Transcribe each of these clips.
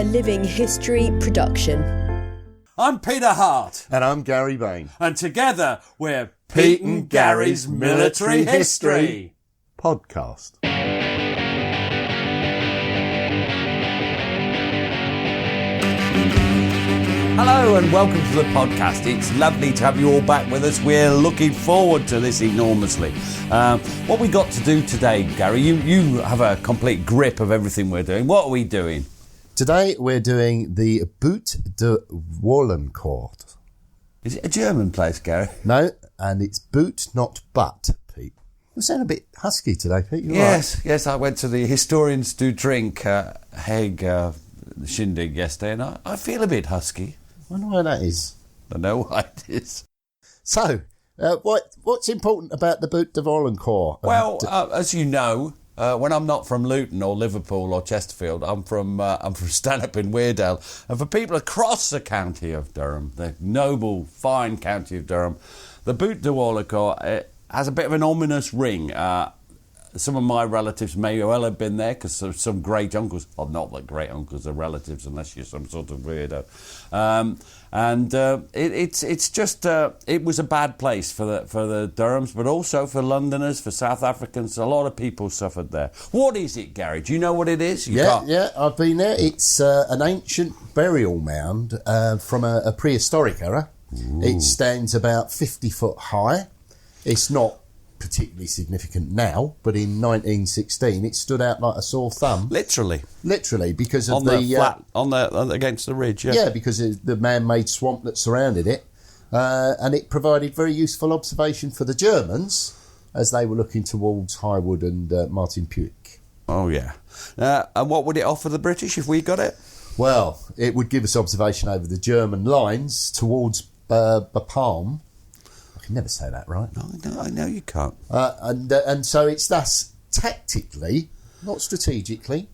a living history production. I'm Peter Hart. And I'm Gary Bain. And together we're Pete and Gary's Military History Podcast. Hello and welcome to the podcast. It's lovely to have you all back with us. We're looking forward to this enormously. What we got to do today, Gary, you have a complete grip of everything we're doing. What are we doing? Today we're doing the Butte de Warlencourt. Is it a German place, Gary? No, and it's boot, not butt, Pete. You sound a bit husky today, Pete. You Yes, I went to the Historians Do Drink Hague shindig yesterday and I feel a bit husky. I wonder why that is. I know why it is. So, what's important about the Butte de Warlencourt? Well, as you know, when I'm not from Luton or Liverpool or Chesterfield, I'm from Stanhope in Weardale. And for people across the county of Durham, the noble, fine county of Durham, the Butte de Warlencourt has a bit of an ominous ring. Some of my relatives may well have been there because some great uncles, well, not that great uncles are relatives unless you're some sort of weirdo. It was a bad place for the Durhams, but also for Londoners, for South Africans. A lot of people suffered there. What is it, Gary? Do you know what it is? Yeah, I've been there. It's an ancient burial mound from a prehistoric era. Ooh. It stands about 50 foot high. It's not particularly significant now, but in 1916 it stood out like a sore thumb. Literally, because of against the ridge. Yeah, because of the man-made swamp that surrounded it, and it provided very useful observation for the Germans as they were looking towards Highwood and Martin Puig. Oh yeah, and what would it offer the British if we got it? Well, it would give us observation over the German lines towards Bapaume. Never say that right. No, I know you can't. And so it's thus tactically, not strategically,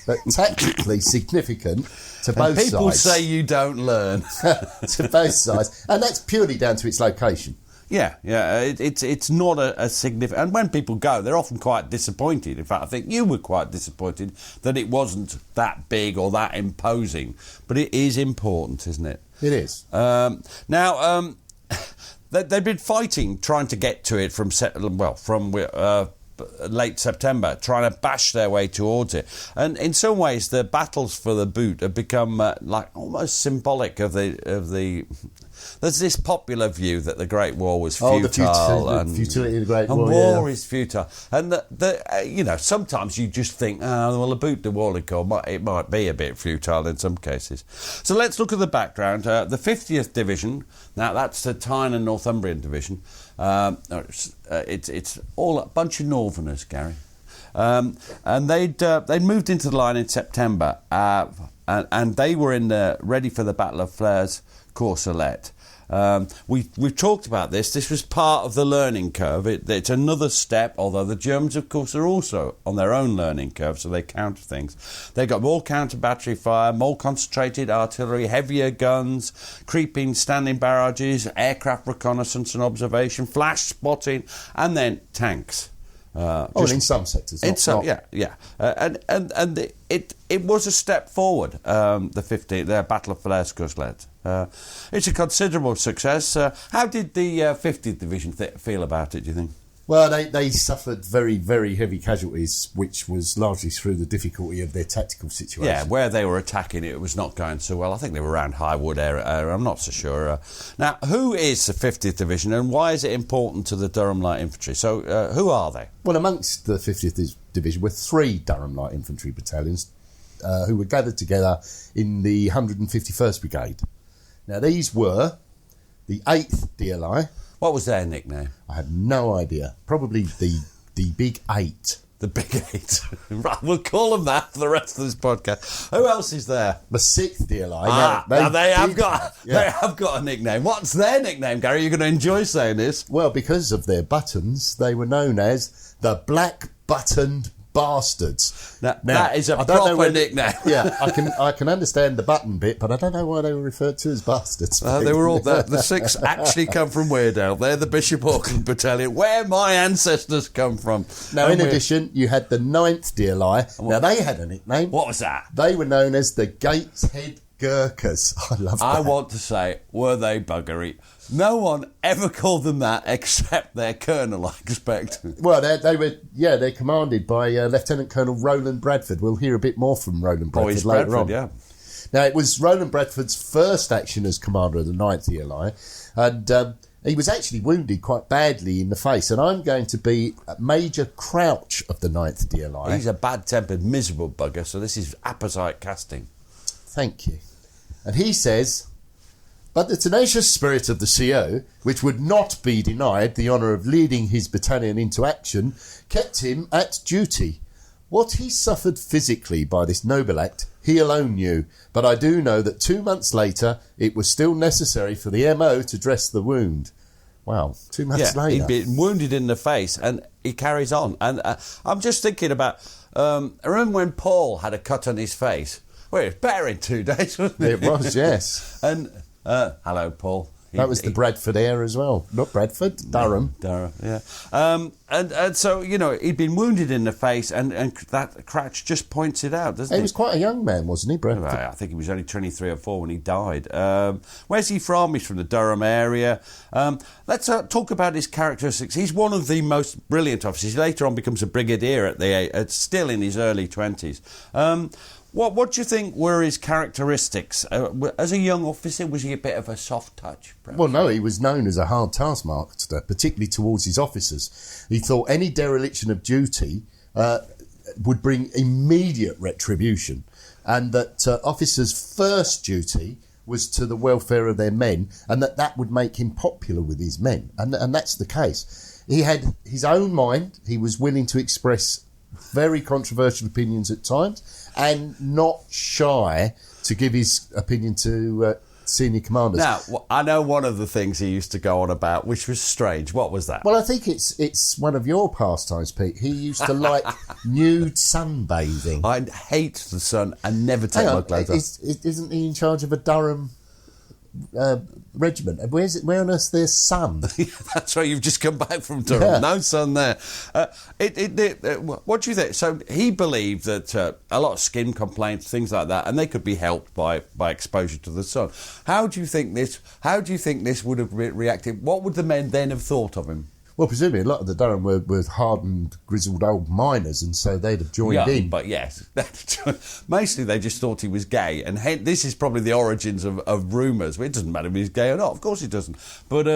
but tactically significant to both sides. People say you don't learn. To both sides. And that's purely down to its location. Yeah. It's not a significant... And when people go, they're often quite disappointed. In fact, I think you were quite disappointed that it wasn't that big or that imposing. But it is important, isn't it? It is. They've been fighting, trying to get to it from late September, trying to bash their way towards it. And in some ways, the battles for the Butte have become like almost symbolic of the. There's this popular view that the Great War was futile. The futility of the Great War. And war is futile. And sometimes you just think, the Butte de Warlencourt, it might be a bit futile in some cases. So let's look at the background. The 50th Division, now that's the Tyne and Northumbrian Division. It's all a bunch of Northerners, Gary. And they'd moved into the line in September, and they were ready for the Battle of Flers-Courcelette. We've talked about this. This was part of the learning curve. It's another step, although the Germans, of course, are also on their own learning curve, so they counter things. They got more counter-battery fire, more concentrated artillery, heavier guns, creeping standing barrages, aircraft reconnaissance and observation, flash spotting, and then tanks. In some sectors. It was a step forward, the Battle of Flers-Courcelette. It's a considerable success. How did the 50th Division feel about it, do you think? Well, they suffered very, very heavy casualties, which was largely through the difficulty of their tactical situation. Yeah, where they were attacking it was not going so well. I think they were around Highwood area. I'm not so sure. Now, who is the 50th Division and why is it important to the Durham Light Infantry? So, who are they? Well, amongst the 50th Division were 3 Durham Light Infantry battalions who were gathered together in the 151st Brigade. Now, these were the 8th DLI. What was their nickname? I have no idea. Probably the Big 8. The Big 8. Right, we'll call them that for the rest of this podcast. Who else is there? The 6th DLI. They have got a nickname. What's their nickname, Gary? You're going to enjoy saying this. Well, because of their buttons, they were known as the Black Buttoned bastards. Now, that is a proper nickname. Yeah, I can understand the button bit, but I don't know why they were referred to as bastards. They were all the 6 actually come from Weardale. They're the Bishop Auckland Battalion, where my ancestors come from. Now, in addition, you had the 9th DLI. Now, they had a nickname. What was that? They were known as the Gateshead Gurkhas. I love that. I want to say, were they buggery? No one ever called them that except their colonel, I expect. Well, they're commanded by Lieutenant Colonel Roland Bradford. We'll hear a bit more from Roland Bradford later on. Yeah. Now, it was Roland Bradford's first action as commander of the 9th DLI, and he was actually wounded quite badly in the face, and I'm going to be Major Crouch of the 9th DLI. He's a bad-tempered, miserable bugger, so this is appetite casting. Thank you. And he says, but the tenacious spirit of the CO, which would not be denied the honour of leading his battalion into action, kept him at duty. What he suffered physically by this noble act, he alone knew, but I do know that 2 months later it was still necessary for the MO to dress the wound. Wow, 2 months later. He'd been wounded in the face and he carries on. And I'm just thinking about, I remember when Paul had a cut on his face? Well, it was better in 2 days, wasn't it? It was, yes. And, hello, Paul. That was the Bradford air as well. Not Bradford, Durham. Durham, yeah. And so, he'd been wounded in the face, and that Crouch just points it out, doesn't he? He was quite a young man, wasn't he, Bradford? I think he was only 23 or 4 when he died. Where's he from? He's from the Durham area. Let's talk about his characteristics. He's one of the most brilliant officers. He later on becomes a brigadier still in his early 20s. What do you think were his characteristics? As a young officer, was he a bit of a soft touch? Perhaps? Well, no, he was known as a hard taskmaster, particularly towards his officers. He thought any dereliction of duty would bring immediate retribution, and that officers' first duty was to the welfare of their men, and that would make him popular with his men. And that's the case. He had his own mind. He was willing to express very controversial opinions at times, and not shy to give his opinion to senior commanders. Now, I know one of the things he used to go on about, which was strange. What was that? Well, I think it's one of your pastimes, Pete. He used to like nude sunbathing. I hate the sun and never take my clothes off. Isn't he in charge of a Durham regiment? Where on earth there's sun? That's right, you've just come back from Durham. Yeah. No sun there. What do you think? So he believed that a lot of skin complaints, things like that, and they could be helped by exposure to the sun. How do you think this would have reacted? What would the men then have thought of him? Well, presumably a lot of the Durham were hardened, grizzled old miners, and so they'd have joined in. But yes, mostly they just thought he was gay, and this is probably the origins of rumours. It doesn't matter if he's gay or not, of course it doesn't. But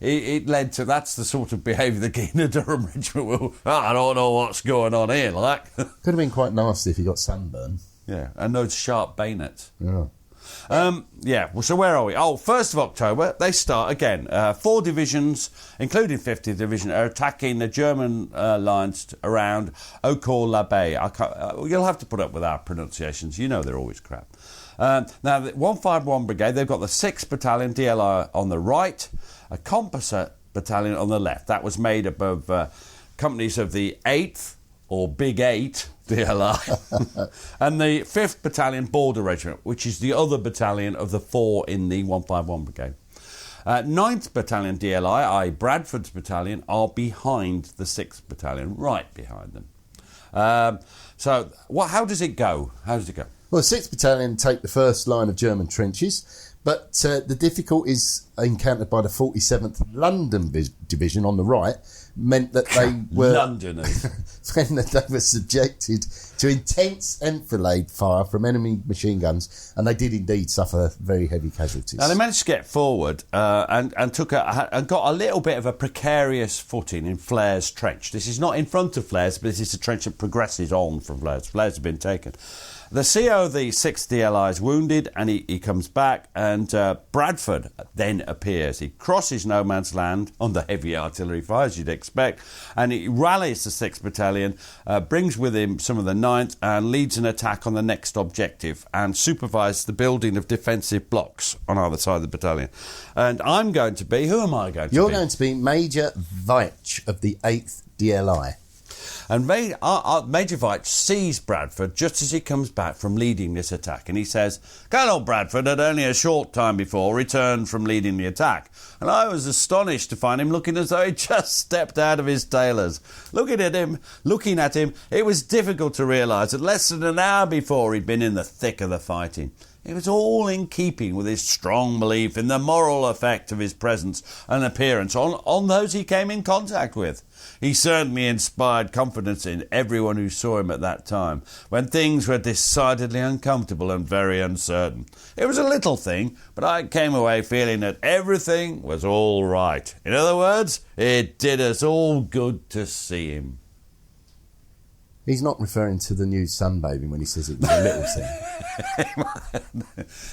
it led to, that's the sort of behaviour the key in a Durham regiment will, I don't know what's going on here, like. Could have been quite nasty if he got sunburn. Yeah, and those sharp bayonets. Yeah. So where are we? 1st of October, they start again. 4 divisions, including 50th Division, are attacking the German lines around Eaucourt-l'Abbaye. You'll have to put up with our pronunciations. You know they're always crap. Now, the 151 Brigade, they've got the 6th Battalion DLI on the right, a composite battalion on the left. That was made up of companies of the 8th, or Big 8, DLI, and the 5th Battalion Border Regiment, which is the other battalion of the 4 in the 151 Brigade. 9th Battalion DLI, i.e. Bradford's battalion, are behind the 6th Battalion, right behind them. How does it go? Well, the 6th Battalion take the first line of German trenches, but the difficulties encountered by the 47th London Division on the right meant that they were Londoners. meant that they were subjected to intense enfilade fire from enemy machine guns, and they did indeed suffer very heavy casualties. Now they managed to get forward and got a little bit of a precarious footing in Flair's trench. This is not in front of Flair's, but this is a trench that progresses on from Flair's. Flair's have been taken. The CO of the 6th DLI is wounded, and he comes back, and Bradford then appears. He crosses no man's land under heavy artillery fire, as you'd expect, and he rallies the 6th Battalion, brings with him some of the 9th, and leads an attack on the next objective, and supervises the building of defensive blocks on either side of the battalion. And I'm going to be... Who am I going to be? You're going to be Major Veitch of the 8th DLI. And Major Veitch sees Bradford just as he comes back from leading this attack, and he says, Colonel Bradford had only a short time before returned from leading the attack, and I was astonished to find him looking as though he'd just stepped out of his tailors. Looking at him, it was difficult to realise that less than an hour before he'd been in the thick of the fighting. It was all in keeping with his strong belief in the moral effect of his presence and appearance on those he came in contact with. He certainly inspired confidence in everyone who saw him at that time, when things were decidedly uncomfortable and very uncertain. It was a little thing, but I came away feeling that everything was all right. In other words, it did us all good to see him. He's not referring to the new sunbathing when he says it was a little thing.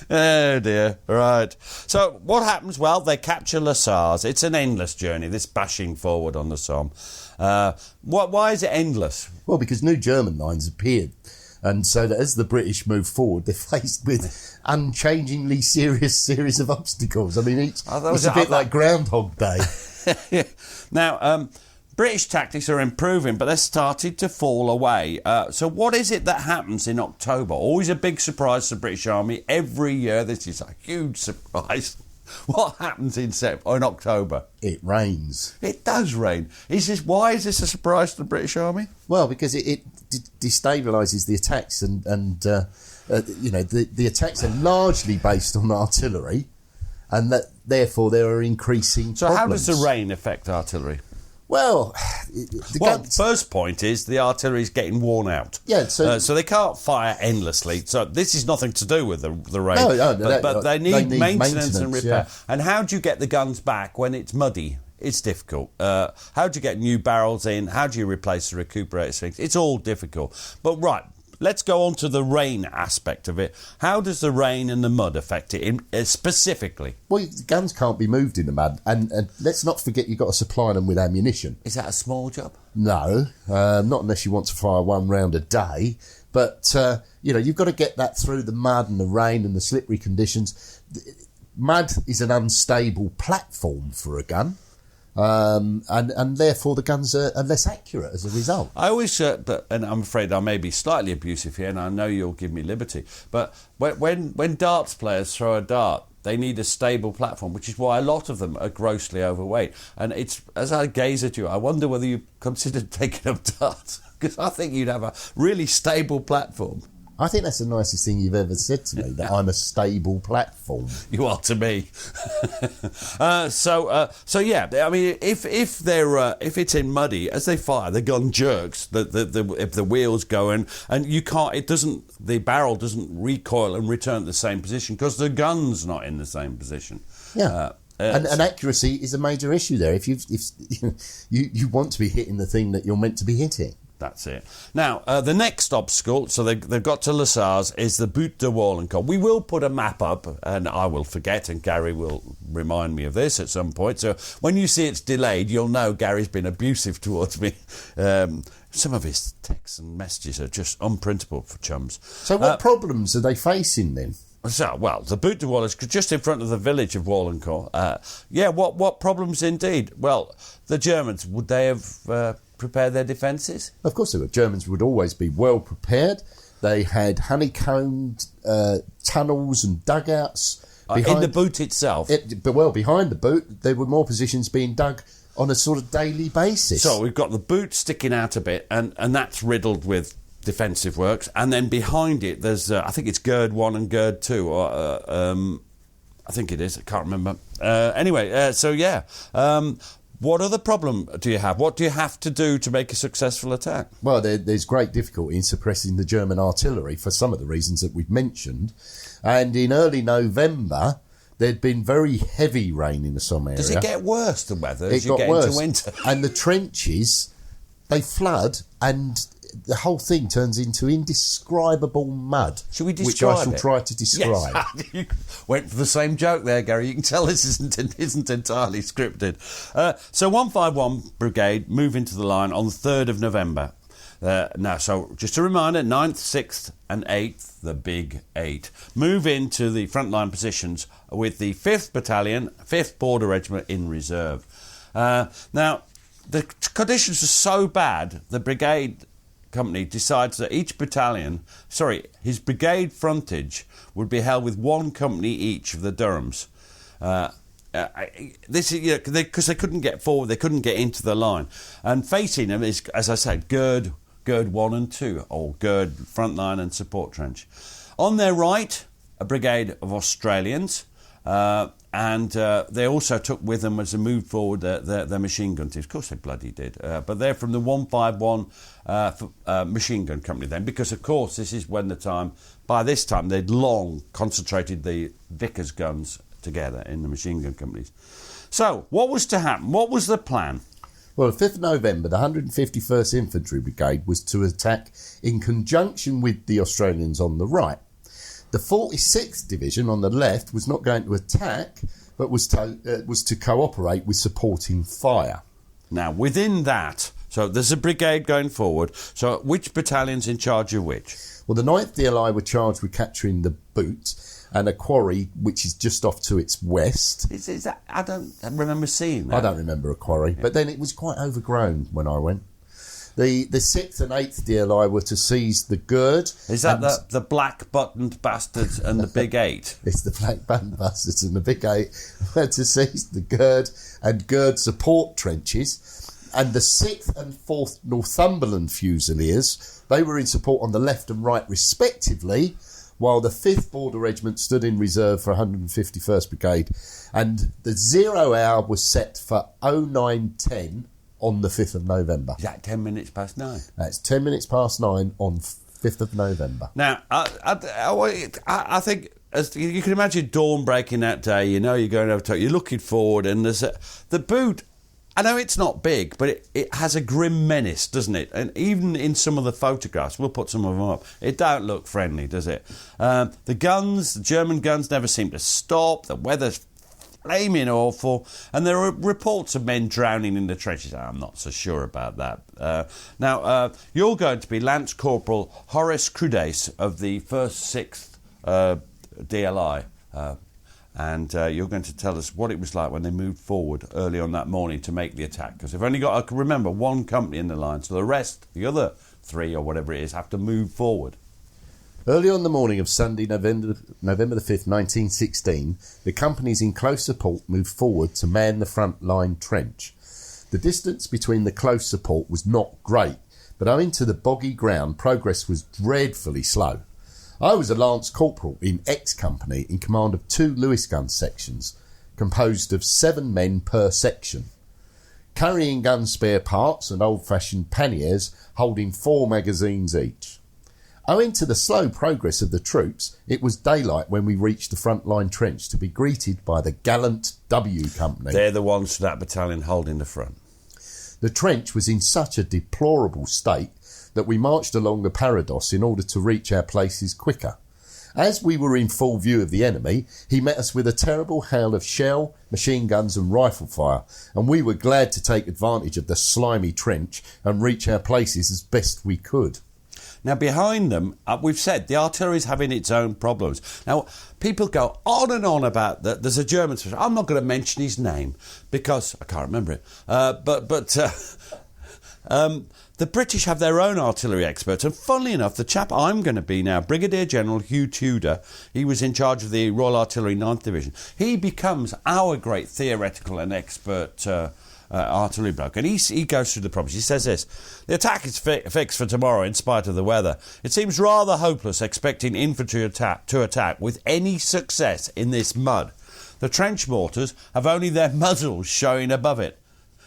Oh dear, right. So what happens? Well, they capture Les Sars. It's an endless journey, this bashing forward on the Somme. Why is it endless? Well, because new German lines appeared. And so that as the British move forward, they're faced with unchangingly serious series of obstacles. I mean, it's a bit like Groundhog Day. Now, British tactics are improving, but they're starting to fall away. So what is it that happens in October? Always a big surprise to the British Army. Every year, this is a huge surprise. What happens in October? It rains. It does rain. Why is this a surprise to the British Army? Well, because it destabilises the attacks, and the attacks are largely based on artillery, and that therefore there are increasing problems. So how does the rain affect artillery? Well, first point is the artillery's getting worn out. Yeah, so they can't fire endlessly. So this is nothing to do with the rain. No, they need maintenance and repair. Yeah. And how do you get the guns back when it's muddy? It's difficult. How do you get new barrels in? How do you replace the recuperator strings? It's all difficult. But right, let's go on to the rain aspect of it. How does the rain and the mud affect it specifically? Well, the guns can't be moved in the mud, and let's not forget you've got to supply them with ammunition. Is that a small job? No, not unless you want to fire one round a day. But, you've got to get that through the mud and the rain and the slippery conditions. Mud is an unstable platform for a gun. And therefore the guns are less accurate as a result. I always, and I'm afraid I may be slightly abusive here, and I know you'll give me liberty, but when darts players throw a dart, they need a stable platform, which is why a lot of them are grossly overweight. And it's, as I gaze at you, I wonder whether you considered taking up darts, because I think you'd have a really stable platform. I think that's the nicest thing you've ever said to me, that I'm a stable platform. You are to me. So yeah, I mean, if it's in muddy, as they fire, the gun jerks, if the wheels go in, and the barrel doesn't recoil and return to the same position because the gun's not in the same position. Yeah. And accuracy is a major issue there. If you want to be hitting the thing that you're meant to be hitting. That's it. Now, the next obstacle, so they've got to Les Sars, is the Butte de Warlencourt. We will put a map up, and I will forget, and Gary will remind me of this at some point. So when you see it's delayed, you'll know Gary's been abusive towards me. Some of his texts and messages are just unprintable for chums. So what problems are they facing then? So, well, the Butte de Warlencourt, just in front of the village of Warlencourt. What problems indeed? Well, the Germans, would they have prepare their defences? Of course they would. Germans would always be well prepared. They had honeycombed tunnels and dugouts. In the Butte itself? Behind the Butte, there were more positions being dug on a sort of daily basis. So we've got the Butte sticking out a bit, and that's riddled with defensive works. And then behind it, there's, I think it's Gird 1 and Gird 2, or I think it is, I can't remember. What other problem do you have? What do you have to do to make a successful attack? Well, there's great difficulty in suppressing the German artillery for some of the reasons that we've mentioned. And in early November, there'd been very heavy rain in the Somme area. Does it get worse, the weather, as you get into winter? And the trenches, they flood, and the whole thing turns into indescribable mud. Should we describe which I shall try to describe. Yes. You went for the same joke there, Gary. You can tell this isn't entirely scripted. So 151 Brigade move into the line on the 3rd of November. Now, so just a reminder, 9th, 6th and 8th, the Big 8, move into the frontline positions with the 5th Battalion, 5th Border Regiment in reserve. Now, the conditions were so bad, the brigade company decides that his brigade frontage would be held with one company each of the Durhams. This is because they couldn't get forward, they couldn't get into the line, and facing them is, as I said, Gird 1 and 2, or Gird front line and support trench. On their right, a brigade of Australians, and they also took with them, as they moved forward, their machine gun teams. Of course they bloody did, but they're from the 151 machine gun company then, because of course this is by this time they'd long concentrated the Vickers guns together in the machine gun companies. So what was to happen? What was the plan? Well, the 5th of November, the 151st Infantry Brigade was to attack in conjunction with the Australians on the right. The 46th Division on the left was not going to attack, but was to cooperate with supporting fire. Now, within that, so there's a brigade going forward. So which battalion's in charge of which? Well, the 9th DLI were charged with capturing the Butte and a quarry which is just off to its west. Is that? I don't remember seeing that. I don't remember a quarry, but then it was quite overgrown when I went. The 6th and 8th DLI were to seize the Gird. Is that the black-buttoned bastards and the Big Eight? It's the black-buttoned bastards and the Big Eight were to seize the Gird and Gird support trenches. And the 6th and 4th Northumberland Fusiliers, they were in support on the left and right respectively, while the 5th Border Regiment stood in reserve for 151st Brigade. And the 0 hour was set for 09:10 on the 5th of November. Is that 10 minutes past 9? That's 10 minutes past 9 on 5th of November. Now, I think, as you can imagine, dawn breaking that day, you're going over to, you're looking forward, and there's the Butte. I know it's not big, but it has a grim menace, doesn't it? And even in some of the photographs, we'll put some of them up, it don't look friendly, does it? The German guns never seem to stop, the weather's flaming awful, and there are reports of men drowning in the trenches. I'm not so sure about that. Now, you're going to be Lance Corporal Horace Crudes of the 1st 6th DLI, and you're going to tell us what it was like when they moved forward early on that morning to make the attack, because they've only got, I can remember, one company in the line, so the rest, the other 3 or whatever it is, have to move forward. Early on the morning of Sunday, November the 5th, 1916, the companies in close support moved forward to man the front line trench. The distance between the close support was not great, but owing to the boggy ground, progress was dreadfully slow. I was a Lance Corporal in X Company in command of 2 Lewis gun sections, composed of 7 men per section, carrying gun spare parts and old-fashioned panniers holding 4 magazines each. Owing to the slow progress of the troops, it was daylight when we reached the front-line trench to be greeted by the gallant W Company. They're the ones for that battalion holding the front. The trench was in such a deplorable state that we marched along the parados in order to reach our places quicker. As we were in full view of the enemy, he met us with a terrible hail of shell, machine guns and rifle fire, and we were glad to take advantage of the slimy trench and reach our places as best we could. Now, behind them, we've said, the artillery's having its own problems. Now, people go on and on about that. There's a German specialist. I'm not going to mention his name because I can't remember it. The British have their own artillery experts, and funnily enough, the chap I'm going to be now, Brigadier General Hugh Tudor, he was in charge of the Royal Artillery 9th Division. He becomes our great theoretical and expert artillery bloke, and he goes through the problems. He says this: the attack is fixed for tomorrow in spite of the weather. It seems rather hopeless expecting infantry to attack with any success in this mud. The trench mortars have only their muzzles showing above it.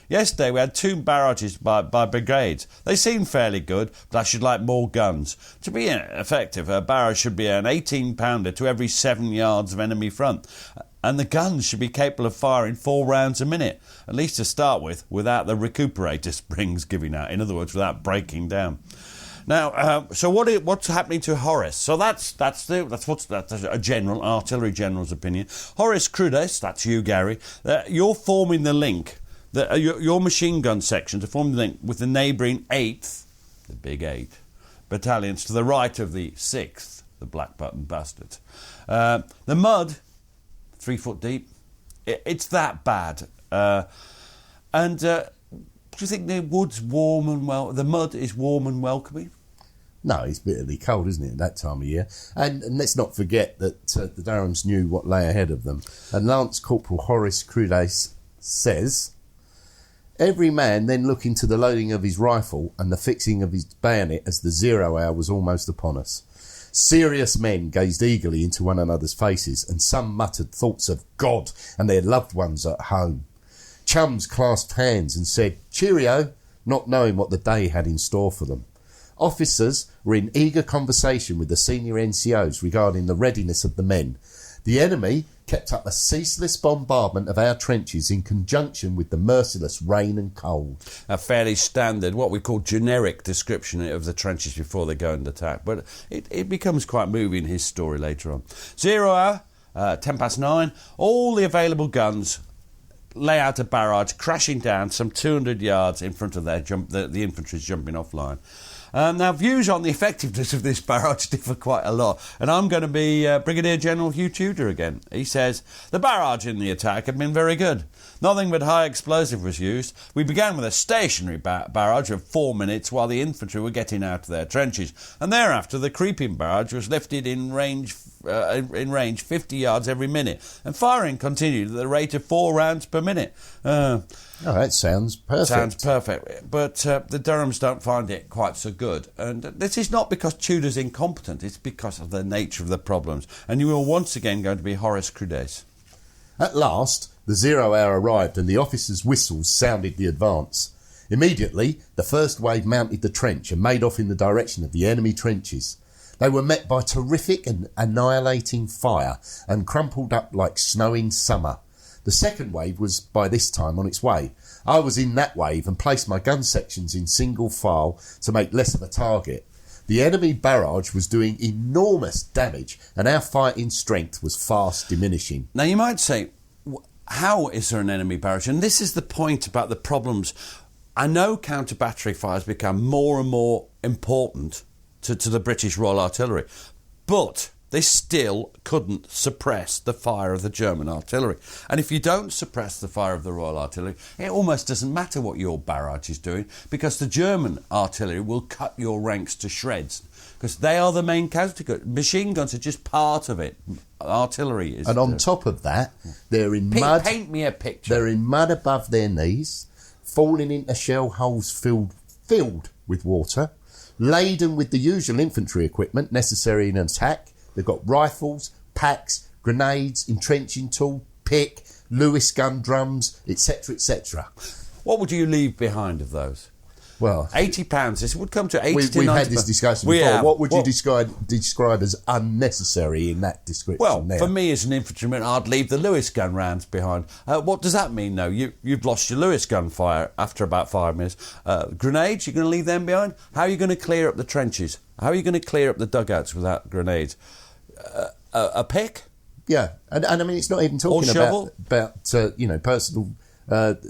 Yesterday we had 2 barrages by brigades. They seem fairly good, but I should like more guns. To be effective, a barrage should be an 18-pounder to every 7 yards of enemy front, and the guns should be capable of firing 4 rounds a minute, at least to start with, without the recuperator springs giving out. In other words, without breaking down. Now, so what's happening to Horace? So that's a general artillery general's opinion. Horace Crudes, that's you, Gary. You're forming the link. Your machine gun sections are forming the link with the neighbouring 8th, the Big 8, battalions to the right of the 6th, the Black Button Bastards. The mud, 3 foot deep, it's that bad. Do you think the wood's warm and the mud is warm and welcoming? No, it's bitterly cold, isn't it, at that time of year? And let's not forget that the Durhams knew what lay ahead of them. And Lance Corporal Horace Crudes says, every man then looking to the loading of his rifle and the fixing of his bayonet as the 0 hour was almost upon us. Serious men gazed eagerly into one another's faces, and some muttered thoughts of God and their loved ones at home. Chums clasped hands and said, cheerio, not knowing what the day had in store for them. Officers were in eager conversation with the senior NCOs regarding the readiness of the men. The enemy kept up a ceaseless bombardment of our trenches in conjunction with the merciless rain and cold. A fairly standard, what we call generic description of the trenches before they go into attack. But it becomes quite moving, his story later on. 0 hour, 9:10, all the available guns lay out a barrage, crashing down some 200 yards in front of their the infantry's jumping off line. Now, views on the effectiveness of this barrage differ quite a lot, and I'm going to be Brigadier General Hugh Tudor again. He says, the barrage in the attack had been very good. Nothing but high explosive was used. We began with a stationary barrage of 4 minutes while the infantry were getting out of their trenches, and thereafter the creeping barrage was lifted in range 50 yards every minute, and firing continued at the rate of 4 rounds per minute. That sounds perfect. Sounds perfect, but the Durhams don't find it quite so good. And this is not because Tudor's incompetent, it's because of the nature of the problems. And you are once again going to be Horace Crudes. At last, the 0 hour arrived and the officers' whistles sounded the advance. Immediately, the first wave mounted the trench and made off in the direction of the enemy trenches. They were met by terrific and annihilating fire and crumpled up like snow in summer. The second wave was by this time on its way. I was in that wave and placed my gun sections in single file to make less of a target. The enemy barrage was doing enormous damage and our fighting strength was fast diminishing. Now you might say, how is there an enemy barrage? And this is the point about the problems. I know counter-battery fires become more and more important to the British Royal Artillery, but they still couldn't suppress the fire of the German artillery. And if you don't suppress the fire of the Royal Artillery, it almost doesn't matter what your barrage is doing, because the German artillery will cut your ranks to shreds, because they are the main casualty. Machine guns are just part of it. Artillery is... And on top of that, they're in mud... Paint me a picture. They're in mud above their knees, falling into shell holes filled with water, laden with the usual infantry equipment necessary in an attack. They've got rifles, packs, grenades, entrenching tool, pick, Lewis gun drums, etc., etc. What would you leave behind of those? Well, £80. This would come to 80 to 90. We've had this discussion before. What would you describe as unnecessary in that description? Well, there? for me as an infantryman, I'd leave the Lewis gun rounds behind. What does that mean, though? You've lost your Lewis gun fire after about 5 minutes. Grenades, you're going to leave them behind? How are you going to clear up the trenches? How are you going to clear up the dugouts without grenades? A pick? Yeah, and I mean, it's not even talking about personal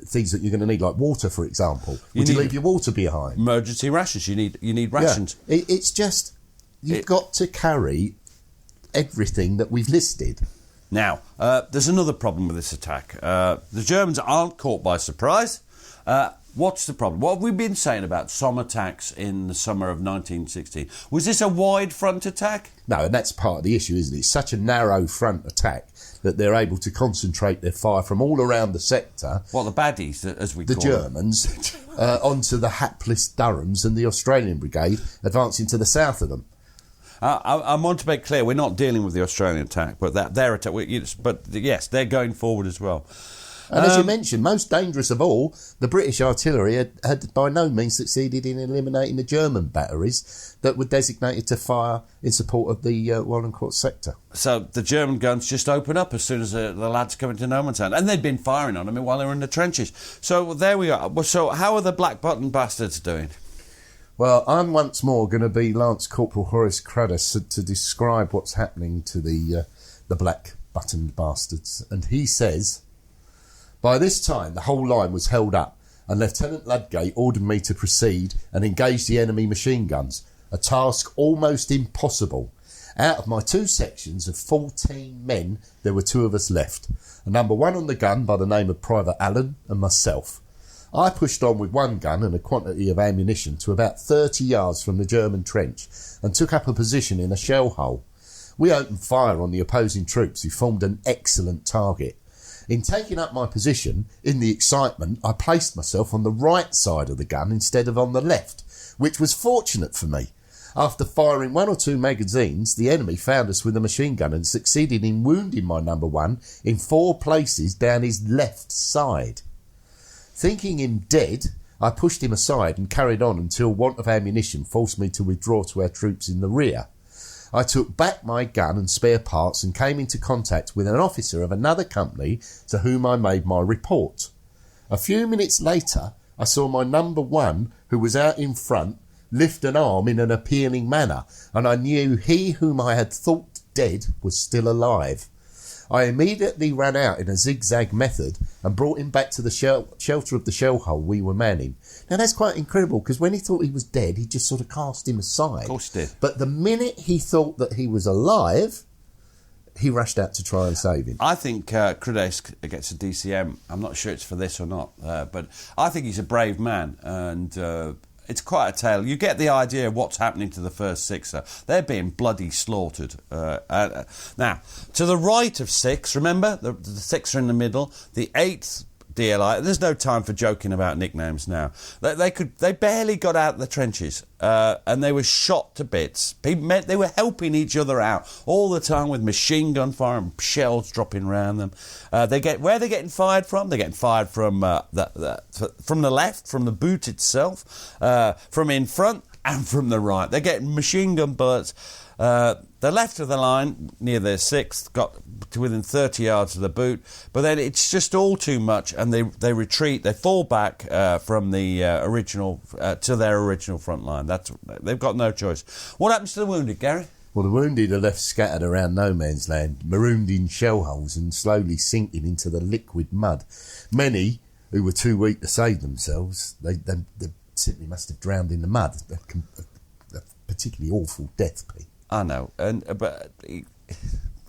things that you're going to need, like water, for example. Would you leave your water behind? Emergency rations. You need rations. Yeah. It's just you've got to carry everything that we've listed. Now, there's another problem with this attack. The Germans aren't caught by surprise. What's the problem? What have we been saying about Somme attacks in the summer of 1916? Was this a wide front attack? No, and that's part of the issue, isn't it? It's such a narrow front attack that they're able to concentrate their fire from all around the sector. What, the baddies, as we call them? The Germans, onto the hapless Durhams and the Australian Brigade, advancing to the south of them. I want to make clear, we're not dealing with the Australian attack, but their attack. But yes, they're going forward as well. And as you mentioned, most dangerous of all, the British artillery had by no means succeeded in eliminating the German batteries that were designated to fire in support of the Warlencourt sector. So the German guns just open up as soon as the lads come into no man's land. And they'd been firing on them while they were in the trenches. So there we are. So how are the black button bastards doing? Well, I'm once more going to be Lance Corporal Horace Crudes to describe what's happening to the black buttoned bastards. And he says... By this time, the whole line was held up, and Lieutenant Ludgate ordered me to proceed and engage the enemy machine guns, a task almost impossible. Out of my 2 sections of 14 men, there were 2 of us left, a number 1 on the gun by the name of Private Allen and myself. I pushed on with one gun and a quantity of ammunition to about 30 yards from the German trench and took up a position in a shell hole. We opened fire on the opposing troops, who formed an excellent target. In taking up my position, in the excitement, I placed myself on the right side of the gun instead of on the left, which was fortunate for me. After firing 1 or 2 magazines, the enemy found us with a machine gun and succeeded in wounding my number 1 in 4 places down his left side. Thinking him dead, I pushed him aside and carried on until want of ammunition forced me to withdraw to our troops in the rear. I took back my gun and spare parts and came into contact with an officer of another company to whom I made my report. A few minutes later, I saw my number 1, who was out in front, lift an arm in an appealing manner, and I knew he whom I had thought dead was still alive. I immediately ran out in a zigzag method and brought him back to the shelter of the shell hole we were manning. Now that's quite incredible, because when he thought he was dead, he just sort of cast him aside. Of course he did. But the minute he thought that he was alive, he rushed out to try and save him. I think Crudes gets a DCM. I'm not sure it's for this or not, but I think he's a brave man, and it's quite a tale. You get the idea of what's happening to the first Sixer. They're being bloody slaughtered. Now, to the right of 6, remember, the Sixer in the middle, the 8th DLI. There's no time for joking about nicknames now. They barely got out of the trenches, and they were shot to bits. They were helping each other out all the time with machine gun fire and shells dropping around them. Where are they getting fired from? They're getting fired from the left, from the Butte itself, from in front, and from the right. They're getting machine gun bullets. The left of the line, near their 6th, got to within 30 yards of the Butte, but then it's just all too much, and they retreat. They fall back from the original to their original front line. They've got no choice. What happens to the wounded, Gary? Well, the wounded are left scattered around no man's land, marooned in shell holes and slowly sinking into the liquid mud. Many, who were too weak to save themselves, they simply must have drowned in the mud. A particularly awful death, Pete. I know, but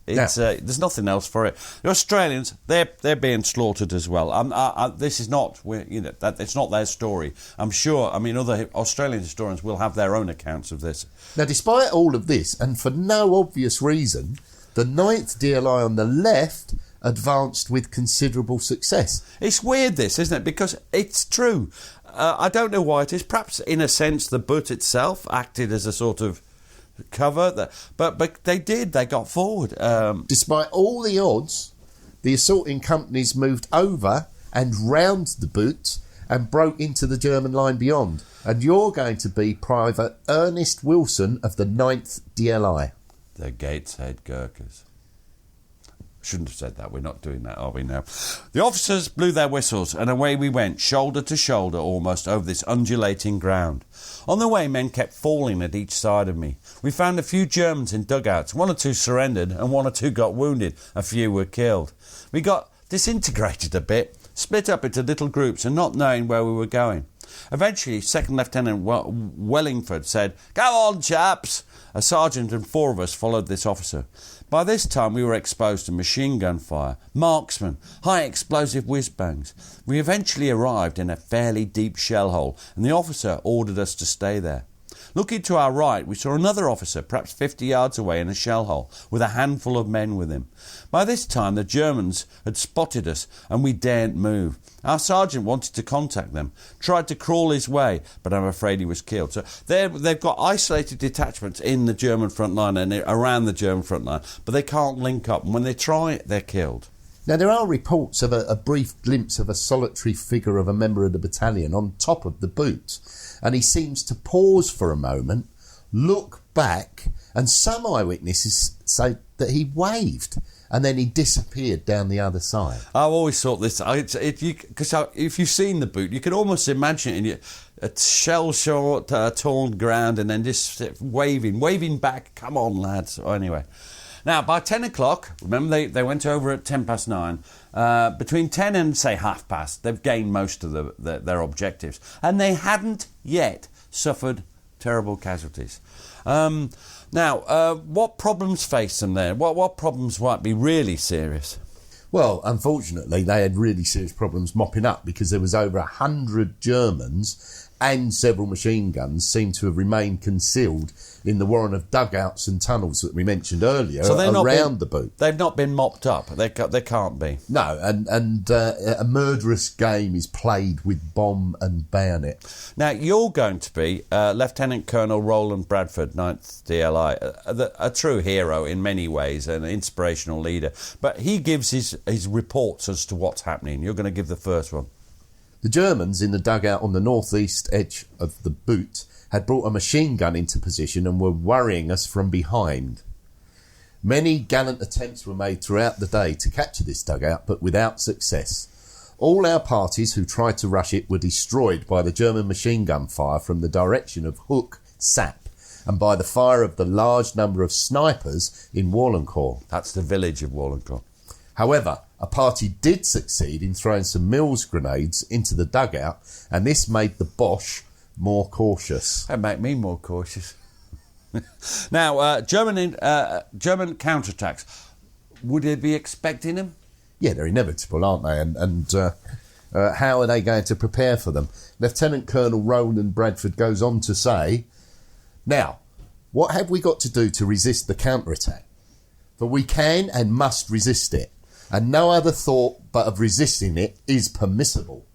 there's nothing else for it. The Australians, they're being slaughtered as well. This is not, it's not their story. I'm sure. I mean, other Australian historians will have their own accounts of this. Now, despite all of this, and for no obvious reason, the 9th DLI on the left advanced with considerable success. It's weird, this, isn't it? Because it's true. I don't know why it is. Perhaps, in a sense, the Butte itself acted as a sort of cover, but they got forward. Despite all the odds, the assaulting companies moved over and round the Butte and broke into the German line beyond. And you're going to be Private Ernest Wilson of the 9th DLI. The Gateshead Gurkhas. Shouldn't have said that. We're not doing that, are we now? The officers blew their whistles, and away we went, shoulder to shoulder almost, over this undulating ground. On the way, men kept falling at each side of me. We found a few Germans in dugouts. 1 or 2 surrendered, and 1 or 2 got wounded. A few were killed. We got disintegrated a bit, split up into little groups, and not knowing where we were going. Eventually, Second Lieutenant Wellingford said, "Go on, chaps!" A sergeant and 4 of us followed this officer. By this time we were exposed to machine gun fire, marksmen, high explosive whiz-bangs. We eventually arrived in a fairly deep shell hole, and the officer ordered us to stay there. Looking to our right, we saw another officer, perhaps 50 yards away, in a shell hole, with a handful of men with him. By this time the Germans had spotted us, and we daren't move. Our sergeant wanted to contact them, tried to crawl his way, but I'm afraid he was killed. So they've got isolated detachments in the German front line and around the German front line, but they can't link up, and when they try, they're killed. Now, there are reports of a brief glimpse of a solitary figure of a member of the battalion on top of the Butte, and he seems to pause for a moment, look back, and some eyewitnesses say that he waved, and then he disappeared down the other side. I've always thought this, because if you've seen the Butte, you can almost imagine it in a shell-short, torn ground, and then just waving back, "Come on, lads." So anyway. Now, by 10 o'clock, remember they went over at 9:10, between 10 and, say, past, they've gained most of their objectives. And they hadn't yet suffered terrible casualties. Now, what problems face them there? What problems might be really serious? Well, unfortunately, they had really serious problems mopping up because there was over 100 Germans and several machine guns seem to have remained concealed in the warren of dugouts and tunnels that we mentioned earlier around the Butte. They've not been mopped up. They can't be. No, and a murderous game is played with bomb and bayonet. Now, you're going to be Lieutenant Colonel Roland Bradford, 9th DLI, a true hero in many ways, an inspirational leader. But he gives his reports as to what's happening. You're going to give the first one. The Germans in the dugout on the northeast edge of the Butte had brought a machine gun into position and were worrying us from behind. Many gallant attempts were made throughout the day to capture this dugout, but without success. All our parties who tried to rush it were destroyed by the German machine gun fire from the direction of Hook Sap and by the fire of the large number of snipers in Warlencourt. That's the village of Warlencourt. However, a party did succeed in throwing some Mills grenades into the dugout, and this made the Boche more cautious. That make me more cautious. Now, German counterattacks. Would they be expecting them? Yeah, they're inevitable, aren't they? And how are they going to prepare for them? Lieutenant Colonel Roland Bradford goes on to say, "Now, what have we got to do to resist the counterattack? For we can and must resist it, and no other thought but of resisting it is permissible.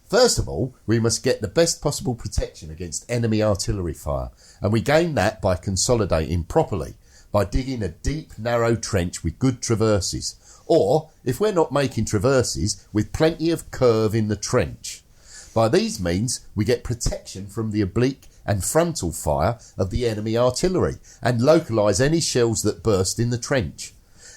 First of all, we must get the best possible protection against enemy artillery fire, and we gain that by consolidating properly, by digging a deep, narrow trench with good traverses, or, if we're not making traverses, with plenty of curve in the trench. By these means, we get protection from the oblique and frontal fire of the enemy artillery, and localise any shells that burst in the trench.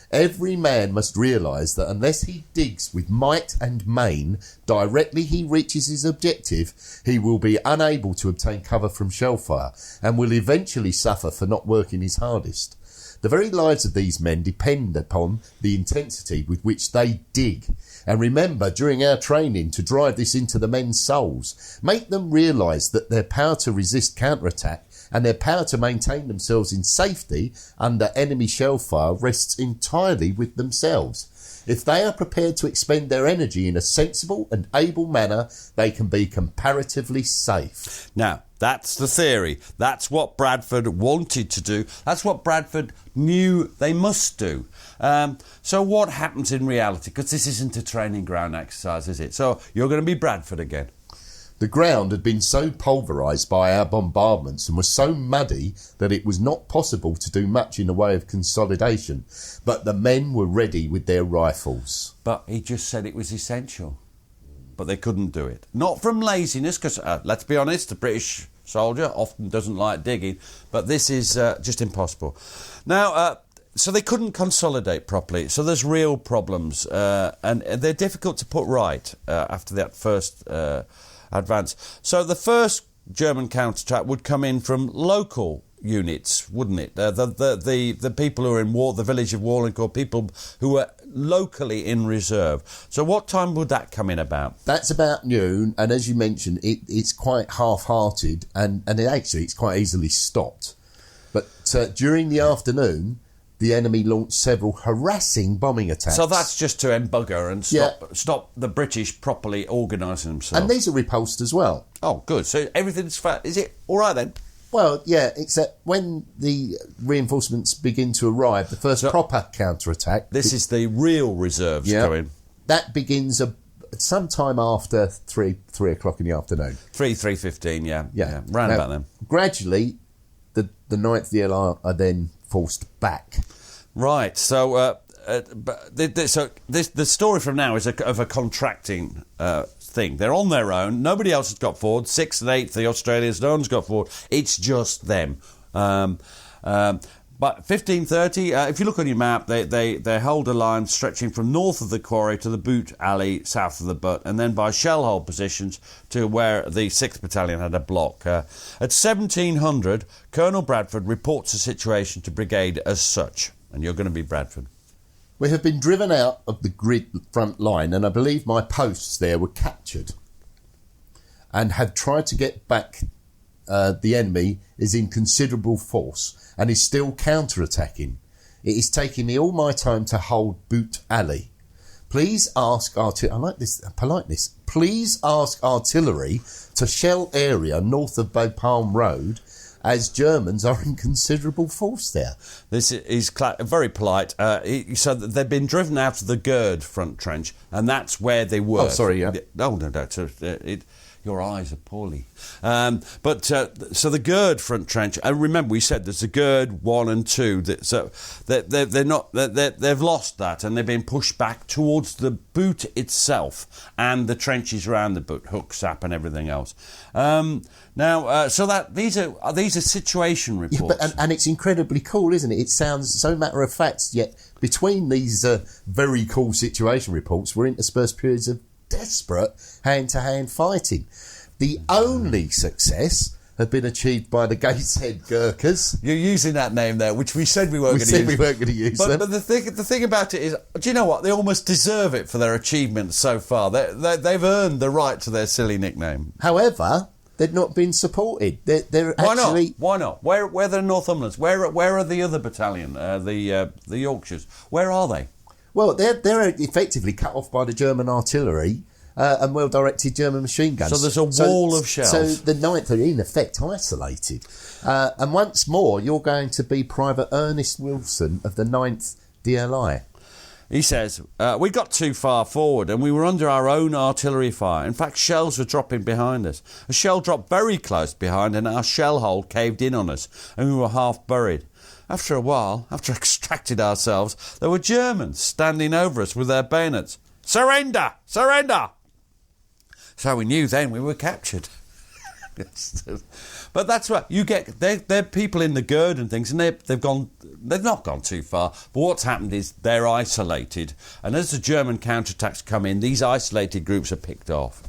Every man must realise that unless he digs with might and main directly he reaches his objective, he will be unable to obtain cover from shell fire and will eventually suffer for not working his hardest. The very lives of these men depend upon the intensity with which they dig. And remember, during our training, to drive this into the men's souls, make them realise that their power to resist counterattack and their power to maintain themselves in safety under enemy shell fire rests entirely with themselves. If they are prepared to expend their energy in a sensible and able manner, they can be comparatively safe." Now, that's the theory. That's what Bradford wanted to do. That's what Bradford knew they must do. So what happens in reality? Because this isn't a training ground exercise, is it? So you're going to be Bradford again. The ground had been so pulverised by our bombardments and was so muddy that it was not possible to do much in the way of consolidation, but the men were ready with their rifles. But he just said it was essential. But they couldn't do it. Not from laziness, because let's be honest, the British soldier often doesn't like digging, but this is just impossible. Now, so they couldn't consolidate properly, so there's real problems, and they're difficult to put right after that first advance. So the first German counterattack would come in from local units, wouldn't it? The people who are in the village of Warlencourt, people who were locally in reserve. So what time would that come in about? That's about noon, and as you mentioned, it's quite half-hearted, and it's quite easily stopped. But during the afternoon, the enemy launched several harassing bombing attacks. So that's just to embugger and stop the British properly organising themselves. And these are repulsed as well. Oh, good. So everything's fine. Is it all right then? Well, yeah, except when the reinforcements begin to arrive, the first proper counterattack... This is the real reserves coming. That begins sometime after 3 o'clock in the afternoon. 3:15, yeah. Round about then. Gradually, the 9th DLR are then forced back. Right, so the story from now is of a contracting thing. They're on their own. Nobody else has got forward. 6th and 8th, the Australians, no one's got forward. It's just them. But 1530, if you look on your map, they hold a line stretching from north of the quarry to the Butte Alley, south of the Butte, and then by shell hole positions to where the 6th Battalion had a block. At 1700, Colonel Bradford reports the situation to Brigade as such, and you're going to be Bradford. "We have been driven out of the grid front line, and I believe my posts there were captured, and have tried to get back. The enemy is in considerable force and is still counter-attacking. It is taking me all my time to hold Butte Alley. Please ask I like this politeness. Please ask artillery to shell area north of Bapaume Road, as Germans are in considerable force there. This is very polite. So they've been driven out of the Gerd front trench, and that's where they were. Oh, sorry, yeah. No. Your eyes are poorly. So the Gerd front trench, and remember we said there's a Gerd 1 and 2. They've lost that, and they've been pushed back towards the Butte itself and the trenches around the Butte, Hook, Sap, and everything else. These are situation reports. Yeah, and it's incredibly cool, isn't it? It sounds so matter of fact, yet between these very cool situation reports, we're interspersed periods of desperate hand-to-hand fighting. The only success had been achieved by the Gateshead Gurkhas. You're using that name there, which we said we weren't going to use. We weren't going to use them. But the thing about it is, do you know what? They almost deserve it for their achievements so far. They've earned the right to their silly nickname. However, they've not been supported. They're actually... Why not? Where are the Northumberlands? Where are the other battalion, the Yorkshires? Where are they? Well, they're effectively cut off by the German artillery and well-directed German machine guns. So there's a wall of shells. So the 9th are in effect isolated. And once more, you're going to be Private Ernest Wilson of the 9th DLI. He says, we got too far forward and we were under our own artillery fire. In fact, shells were dropping behind us. A shell dropped very close behind and our shell hole caved in on us and we were half buried. After a while, after extracted ourselves, there were Germans standing over us with their bayonets. Surrender! Surrender! So we knew then we were captured. But that's right. You get they're people in the Gerd and things, and they've not gone too far. But what's happened is they're isolated, and as the German counterattacks come in, these isolated groups are picked off.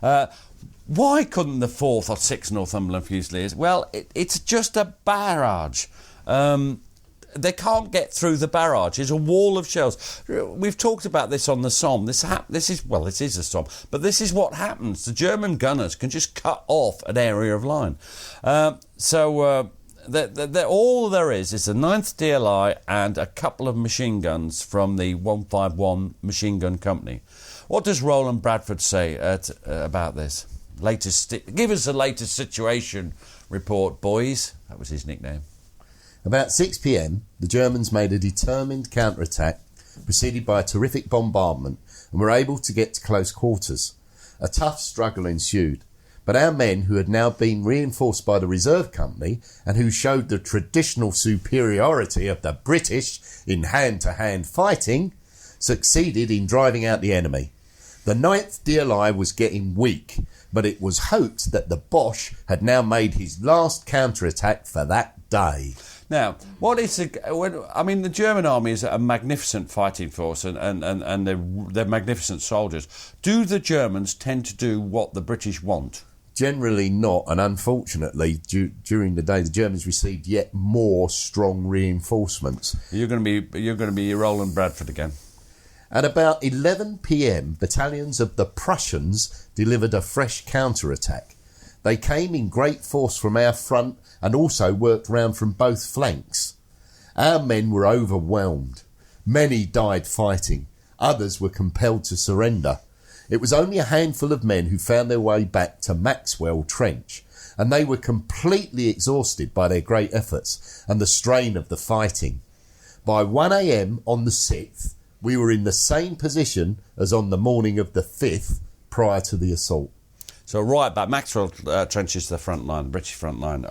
Why couldn't the 4th or 6th Northumberland Fusiliers? Well, it's just a barrage. They can't get through the barrage. It's a wall of shells. We've talked about this on the Somme. This is a Somme, but this is what happens. The German gunners can just cut off an area of line. All there is the 9th DLI and a couple of machine guns from the 151 Machine Gun Company. What does Roland Bradford say about this? Give us the latest situation report, boys. That was his nickname. About 6 p.m, the Germans made a determined counterattack, preceded by a terrific bombardment, and were able to get to close quarters. A tough struggle ensued, but our men, who had now been reinforced by the reserve company, and who showed the traditional superiority of the British in hand-to-hand fighting, succeeded in driving out the enemy. The 9th DLI was getting weak, but it was hoped that the Boche had now made his last counterattack for that day. Now, the German army is a magnificent fighting force and they're magnificent soldiers. Do the Germans tend to do what the British want? Generally not, and unfortunately, during the day, the Germans received yet more strong reinforcements. You're going to be Roland Bradford again. At about 11 p.m, battalions of the Prussians delivered a fresh counterattack. They came in great force from our front and also worked round from both flanks. Our men were overwhelmed. Many died fighting. Others were compelled to surrender. It was only a handful of men who found their way back to Maxwell Trench, and they were completely exhausted by their great efforts and the strain of the fighting. By 1 a.m. on the 6th, we were in the same position as on the morning of the 5th prior to the assault. So right back, Maxwell Trench is the front line, the British front line,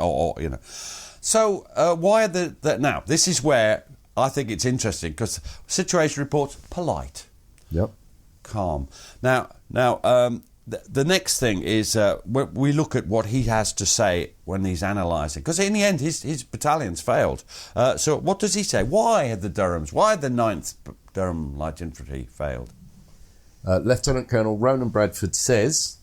So why are now, this is where I think it's interesting, because situation reports, polite. Yep. Calm. Now, the next thing is we look at what he has to say when he's analysing, because in the end his battalion's failed. So what does he say? Why had the 9th Durham Light Infantry failed? Lieutenant Colonel Roland Bradford says,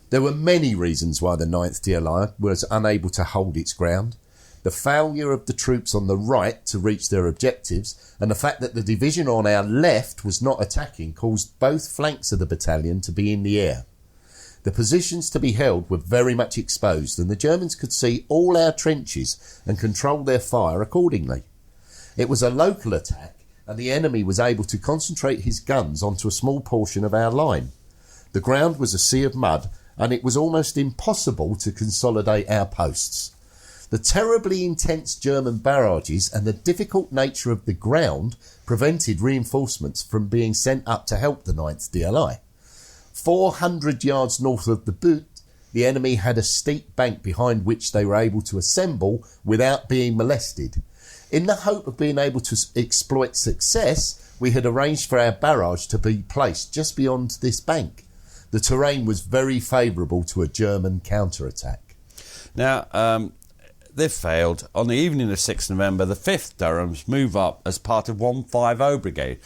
there were many reasons why the 9th DLI was unable to hold its ground. The failure of the troops on the right to reach their objectives and the fact that the division on our left was not attacking caused both flanks of the battalion to be in the air. The positions to be held were very much exposed and the Germans could see all our trenches and control their fire accordingly. It was a local attack and the enemy was able to concentrate his guns onto a small portion of our line. The ground was a sea of mud, and it was almost impossible to consolidate our posts. The terribly intense German barrages and the difficult nature of the ground prevented reinforcements from being sent up to help the 9th DLI. 400 yards north of the Butte, the enemy had a steep bank behind which they were able to assemble without being molested. In the hope of being able to exploit success, we had arranged for our barrage to be placed just beyond this bank. The terrain was very favourable to a German counterattack. Now, they've failed. On the evening of 6th November, the 5th Durhams move up as part of 150 Brigade,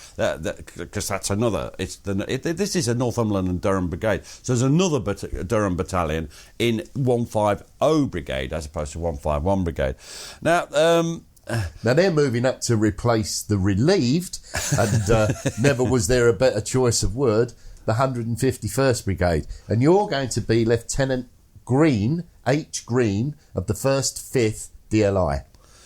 because that's another. This is a Northumberland and Durham Brigade, so there's another Durham battalion in 150 Brigade as opposed to 151 Brigade. Now they're moving up to replace the relieved, and never was there a better choice of word, the 151st Brigade. And you're going to be Lieutenant Green, H. Green, of the 1st 5th DLI.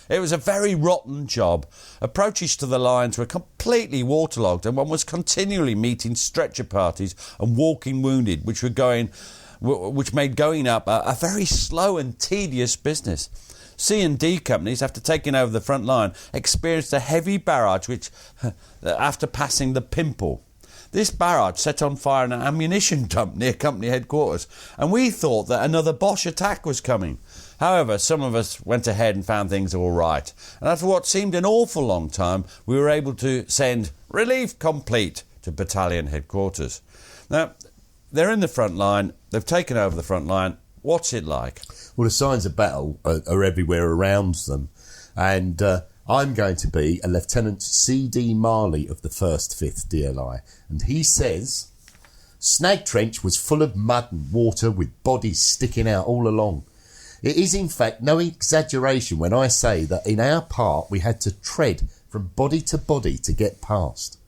It was a very rotten job. Approaches to the lines were completely waterlogged, and one was continually meeting stretcher parties and walking wounded, which made going up a very slow and tedious business. C and D companies, after taking over the front line, experienced a heavy barrage after passing the Pimple. This barrage set on fire an ammunition dump near company headquarters, and we thought that another Boche attack was coming. However, some of us went ahead and found things all right, and after what seemed an awful long time, we were able to send relief complete to battalion headquarters. Now, they're in the front line, they've taken over the front line. What's it like? Well, the signs of battle are everywhere around them, and I'm going to be a Lieutenant C.D. Marley of the 1st 5th DLI, and he says, Snag Trench was full of mud and water with bodies sticking out all along. It is in fact no exaggeration when I say that in our part we had to tread from body to body to get past.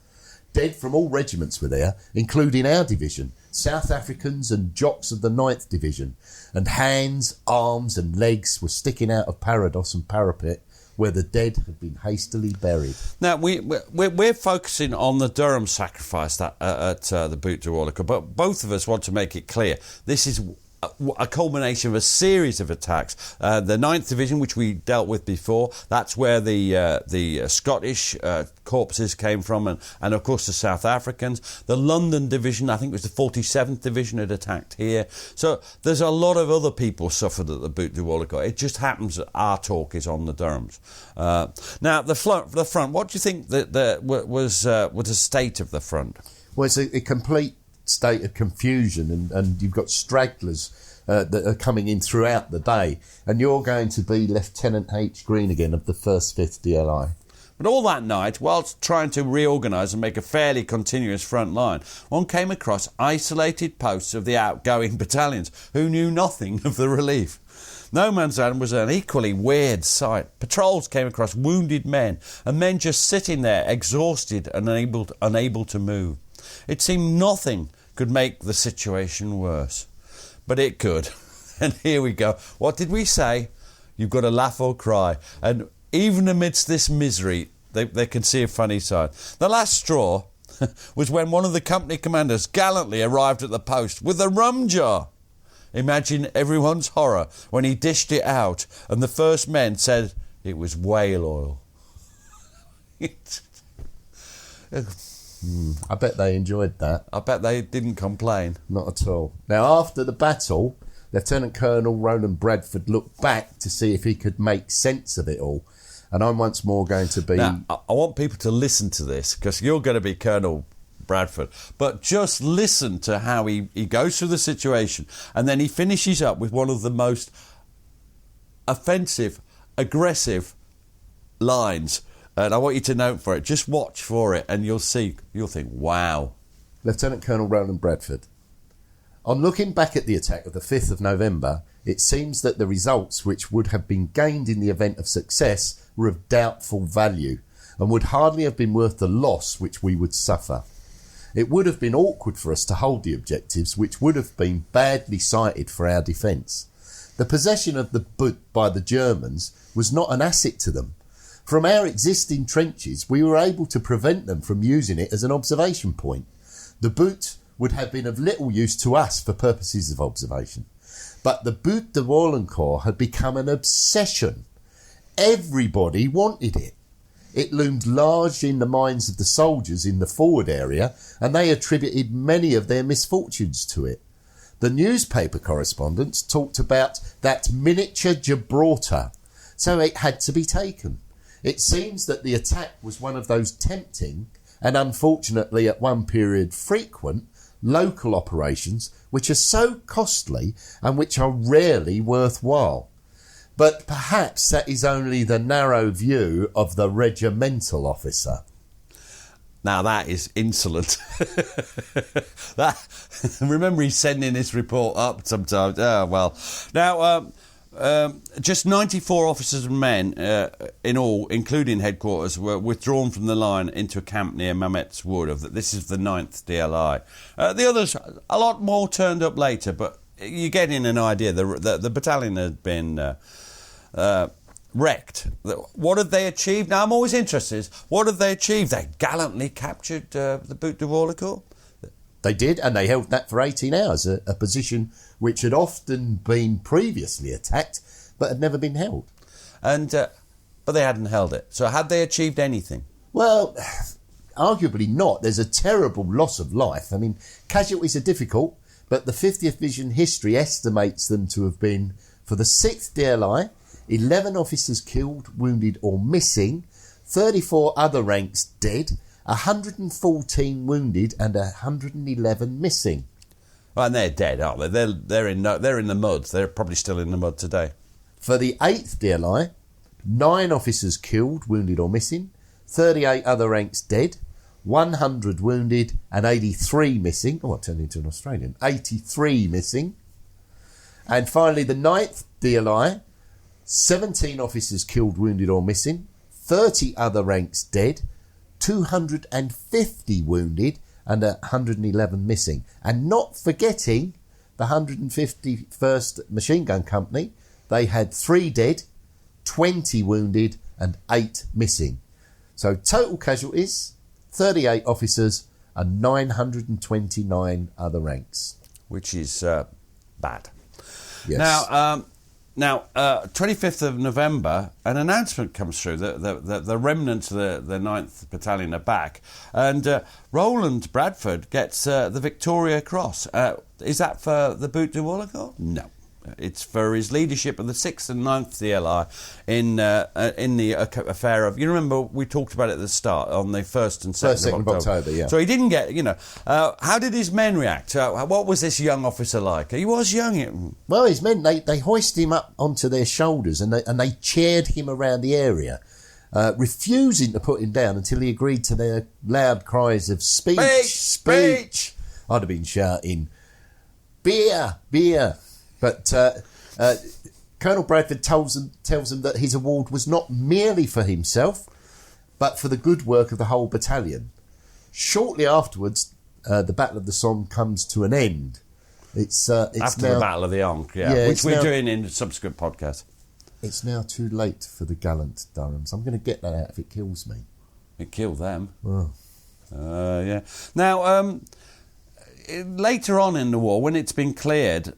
Dead from all regiments were there, including our division, South Africans and Jocks of the 9th Division, and hands, arms and legs were sticking out of parados and parapet where the dead had been hastily buried. Now, we're focusing on the Durham sacrifice at the Butte de Warlencourt, but both of us want to make it clear this is a culmination of a series of attacks. The 9th Division, which we dealt with before, that's where the Scottish corpses came from, and of course the South Africans. The London Division, I think it was the 47th Division, had attacked here. So there's a lot of other people suffered at the Butte de Warlencourt. It just happens that our talk is on the Durhams. Now, the front, what do you think was the state of the front? Well, it's a complete state of confusion, and you've got stragglers that are coming in throughout the day, and you're going to be Lieutenant H. Green again of the 1st 5th DLI. But all that night, whilst trying to reorganise and make a fairly continuous front line, one came across isolated posts of the outgoing battalions who knew nothing of the relief. No Man's Land was an equally weird sight. Patrols came across wounded men, and men just sitting there, exhausted and unable to move. It seemed nothing could make the situation worse. But it could. And here we go. What did we say? You've got to laugh or cry. And even amidst this misery, they can see a funny side. The last straw was when one of the company commanders gallantly arrived at the post with a rum jar. Imagine everyone's horror when he dished it out and the first men said it was whale oil. I bet they enjoyed that. I bet they didn't complain. Not at all. Now, after the battle, Lieutenant Colonel Roland Bradford looked back to see if he could make sense of it all. And I'm once more going to be... Now, I want people to listen to this, because you're going to be Colonel Bradford. But just listen to how he goes through the situation, and then he finishes up with one of the most offensive, aggressive lines. And I want you to note for it. Just watch for it, and you'll think, wow. Lieutenant Colonel Roland Bradford. On looking back at the attack of the 5th of November, it seems that the results which would have been gained in the event of success were of doubtful value, and would hardly have been worth the loss which we would suffer. It would have been awkward for us to hold the objectives, which would have been badly sited for our defence. The possession of the Butte by the Germans was not an asset to them, From our existing trenches, we were able to prevent them from using it as an observation point. The Butte would have been of little use to us for purposes of observation. But the Butte de Warlencourt had become an obsession. Everybody wanted it. It loomed large in the minds of the soldiers in the forward area, and they attributed many of their misfortunes to it. The newspaper correspondents talked about that miniature Gibraltar, so it had to be taken. It seems that the attack was one of those tempting, and unfortunately at one period frequent, local operations which are so costly and which are rarely worthwhile. But perhaps that is only the narrow view of the regimental officer. Now that is insolent. Remember, he's sending this report up sometimes. Oh, well. Now, just 94 officers and men in all, including headquarters, were withdrawn from the line into a camp near Mametz Wood. This is the 9th DLI. The others, a lot more turned up later, but you're getting an idea. The battalion had been wrecked. What had they achieved? Now, I'm always interested. What had they achieved? They gallantly captured the Butte de Warlencourt. They did, and they held that for 18 hours, a position which had often been previously attacked but had never been held. And but they hadn't held it. So had they achieved anything? Well, arguably not. There's a terrible loss of life. I mean, casualties are difficult, but the 50th Division history estimates them to have been, for the 6th DLI, 11 officers killed, wounded or missing, 34 other ranks dead, 114 wounded and 111 missing. Well, and they're dead, aren't they? They're in the mud. They're probably still in the mud today. For the 8th DLI, 9 officers killed, wounded or missing, 38 other ranks dead, 100 wounded and 83 missing. Oh, I turned into an Australian. 83 missing. And finally, the 9th DLI, 17 officers killed, wounded or missing, 30 other ranks dead, 250 wounded and 111 missing. And not forgetting the 151st Machine Gun Company, they had 3 dead, 20 wounded and 8 missing. So total casualties, 38 officers and 929 other ranks. Which is bad. Yes. Now, 25th of November, an announcement comes through that the remnants of the 9th Battalion are back, and Roland Bradford gets the Victoria Cross. Is that for the Butte de Warlencourt? No. It's for his leadership of the 6th and 9th DLI in the affair of... You remember we talked about it at the start, on the 1st and 2nd of October. Yeah. So he didn't get, how did his men react? What was this young officer like? He was young. Well, his men, they hoisted him up onto their shoulders and they cheered him around the area, refusing to put him down until he agreed to their loud cries of speech, speech. I'd have been shouting, beer, beer. But Colonel Bradford tells them that his award was not merely for himself, but for the good work of the whole battalion. Shortly afterwards, the Battle of the Somme comes to an end. It's after now, the Battle of the Ancre, which we're doing in a subsequent podcast. It's now too late for the gallant Durhams. I'm going to get that out if it kills me. It killed them. Oh. Yeah. Now, later on in the war, when it's been cleared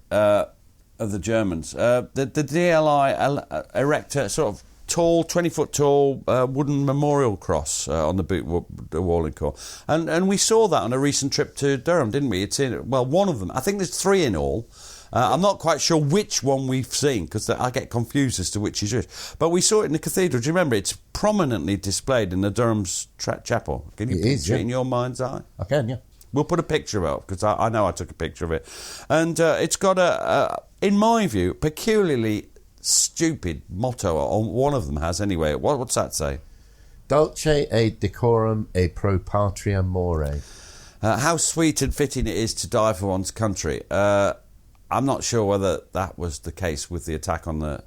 of the Germans, the DLI erect a sort of tall, 20-foot tall wooden memorial cross on the Butte de Warlencourt. And we saw that on a recent trip to Durham, didn't we? It's in, well, one of them. I think there's 3 in all. I'm not quite sure which one we've seen, because I get confused as to which is which. But we saw it in the cathedral. Do you remember? It's prominently displayed in the Durham's chapel. Can you picture it in your mind's eye? I can, yeah. We'll put a picture up, because I know I took a picture of it. And it's got in my view, peculiarly stupid motto. One of them has, anyway. What's that say? Dulce et decorum e pro patria more. How sweet and fitting it is to die for one's country. I'm not sure whether that was the case with the attack on the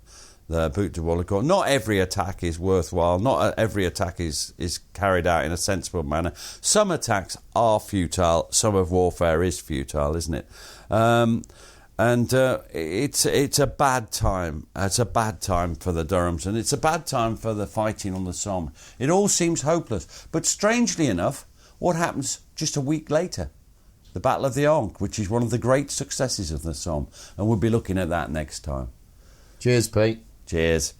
Butte de Warlencourt. Not every attack is worthwhile. Not every attack is carried out in a sensible manner. Some attacks are futile. Some of warfare is futile, isn't it? And it's a bad time. It's a bad time for the Durhams, and it's a bad time for the fighting on the Somme. It all seems hopeless. But strangely enough, what happens just a week later? The Battle of the Ancre, which is one of the great successes of the Somme. And we'll be looking at that next time. Cheers, Pete. Cheers.